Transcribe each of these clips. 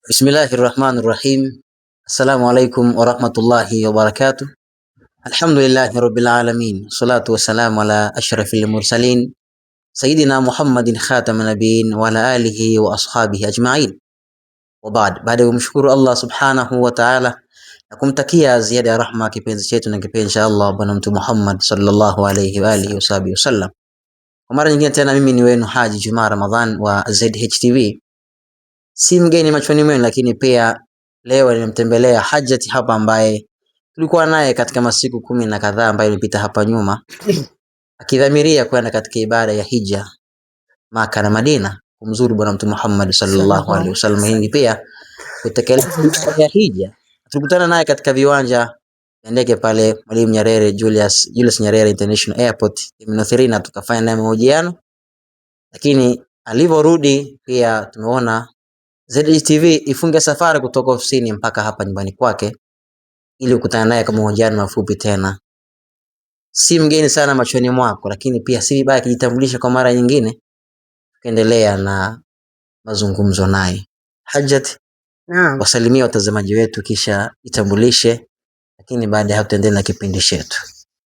Bismillahirrahmanirrahim. Assalamu alaikum warahmatullahi wabarakatuh. Alhamdulillahi rabbil alamin. Salatu wassalamu ala ashrafil mursalin Sayyidina Muhammadin khataman nabiyyin wa ala alihi wa ashabihi ajma'in. Wa ba'd. Baada ya kumshukuru Allah subhanahu wa ta'ala na kumtakia ziada ya rahma kipenzi chetu na kipenzi cha Allah Bwana Mtume Muhammad sallallahu alayhi wa alihi wasallam. Kwa mara nyingine tena mimi ni wenu Haji Juma Ramadhan wa ZHTV. Si mgeni machoni mwenu, lakini pia leo nimemtembelea Hajjati hapa ambaye tulikuwa naye katika masiku 10 na kadhaa ambayo ilipita hapa nyuma akidhamiria kwenda katika ibada ya hija Maka na Madina kumzuru Bwana Mtume Muhammad sallallahu alaihi wasallam. Hii pia kutekeleza ibada ya hija. Tulikutana naye katika viwanja vya ndege pale Mwalimu Nyerere Julius Nyerere International Airport na tukafanya naye mahojiano, lakini alivyorudi pia tumeona ZHTV ifunge safari kutoka ofisini mpaka hapa nyumbani kwake ili kukutana naye kama mahojiano mafupi tena. Si mgeni sana machoni mwako, lakini pia si vibaya kujitambulisha kwa mara nyingine, tukaendelea na mazungumzo naye. Hajjat, naam, wasalimia watazamaji wetu kisha itambulishe, lakini baada ya hapo tuendelee na kipindi chetu.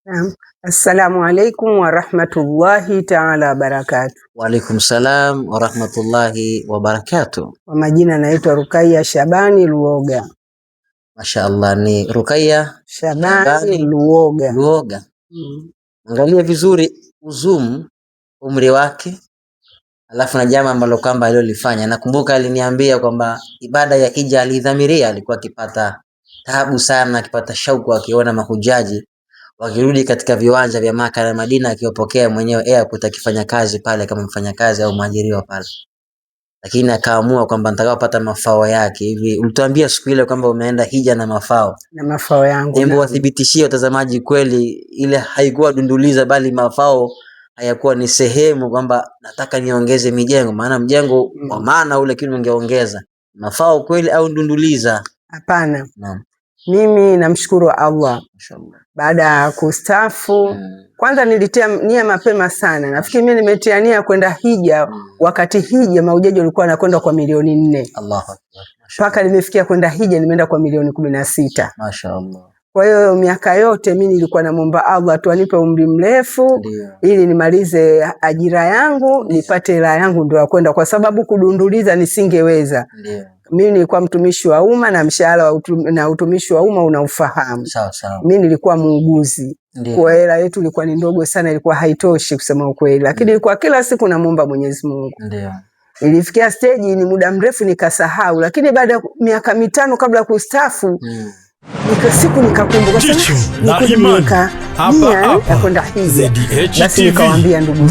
Naam. Assalamu alaikum wa rahmatullahi ta'ala wa barakatuh. Wa alaikum salam wa rahmatullahi wa barakatuh. Kwa majina naitwa Rukaiya Shabani Luoga. Mashaallah, ni Rukaiya Shabani Luoga. Angalia vizuri uzumu umri wake, alafu na jambo ambalo kwamba alilofanya. Nakumbuka aliniambia kwamba ibada ya hija alidhamiria, alikuwa akipata taabu sana, akipata shauku akiona mahujaji wakirudi katika viwanja vya Maka na Madina, akiwapokea mwenyewe airport, akifanya kazi pale kama mfanyakazi au mwajiriwa pale, lakini akaamua kwamba nitakapopata mafao yake. Hivi ulituambia siku ile kwamba umeenda hija na mafao yangu. Hebu wathibitishie watazamaji kweli ile haikuwa dunduliza, bali mafao hayakuwa ni sehemu kwamba nataka niongeze mijengo, maana mjengo kwa maana ule kitu ungeongeza mafao kweli au dunduliza? Hapana. Naam. Mimi namshukuru Allah. Mashallah. Baada ya kustaafu kwanza nilitia nia mapema sana. Nafikiri mimi nimetia nia kwenda hija wakati hija mahujaji walikuwa wanakwenda kwa milioni 4. Allahu Akbar. Mpaka nimefikia kwenda hija nimeenda kwa milioni 16. Mashaallah. Kwa hiyo miaka yote mimi nilikuwa namuomba Allah tu anipe umri mrefu ili nimalize ajira yangu, nipate hela yangu ndio ya kwenda, kwa sababu kudunduliza nisingeweza. Ndio. Mimi nilikuwa mtumishi wa umma na mshahara na utumishi wa umma unaufahamu. Sawa sawa. Mimi nilikuwa muuguzi. Kwa hela yetu ilikuwa ni ndogo sana, ilikuwa haitoshi kusema ukweli, lakini ilikuwa kila siku namuomba Mwenyezi Mungu. Ndio. Ilifikia stage ni muda mrefu nikasahau, lakini baada ya miaka 5 kabla ya kustaafu siku nikakumbuka sana, nikuweka nia ya kwenda hija. Basi nikawaambia ndugu